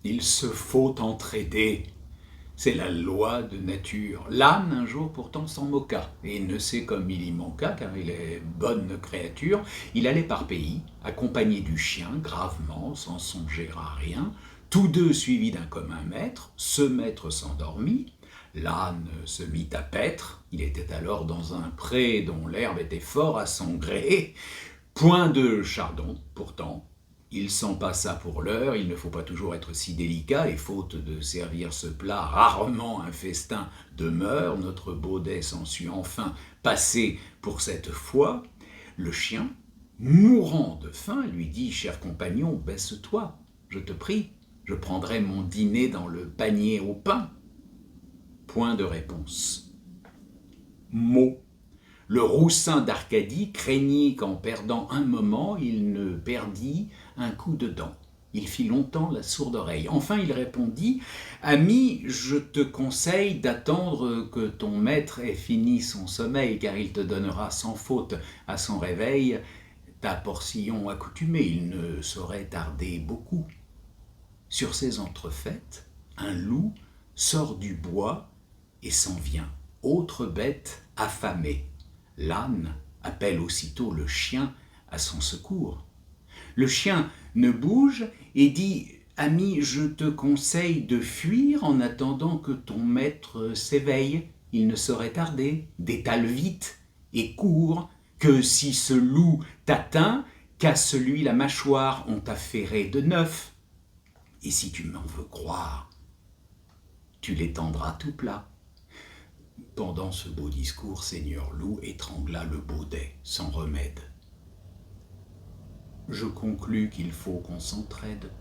Il se faut entraider. C'est la loi de nature. L'âne, un jour, pourtant, s'en moqua, et ne sait comme il y manqua, car il est bonne créature. Il allait par pays, accompagné du chien, gravement, sans songer à rien, tous deux suivis d'un commun maître. Ce maître s'endormit. L'âne se mit à paître. Il était alors dans un pré dont l'herbe était fort à son gré. Point de chardon, pourtant. Il s'en passa pour l'heure, il ne faut pas toujours être si délicat, et faute de servir ce plat, rarement un festin demeure, notre baudet s'en sut enfin passer pour cette fois. Le chien, mourant de faim, lui dit « Cher compagnon, baisse-toi, je te prie, je prendrai mon dîner dans le panier au pain. » Point de réponse. Mot. Le Roussin d'Arcadie craignit qu'en perdant un moment, il ne perdît un coup de dent. Il fit longtemps la sourde oreille. Enfin il répondit « Ami, je te conseille d'attendre que ton maître ait fini son sommeil, car il te donnera sans faute à son réveil ta portion accoutumée. Il ne saurait tarder beaucoup. » Sur ces entrefaites, un loup sort du bois et s'en vient. Autre bête affamée. L'âne appelle aussitôt le chien à son secours. Le chien ne bouge et dit « Ami, je te conseille de fuir en attendant que ton maître s'éveille. Il ne saurait tarder. Détale vite et cours, que si ce loup t'atteint, casse-lui la mâchoire, on t'a ferré de neuf. Et si tu m'en veux croire, tu l'étendras tout plat. » Pendant ce beau discours, Seigneur Loup étrangla le baudet, sans remède. Je conclus qu'il faut qu'on s'entraide.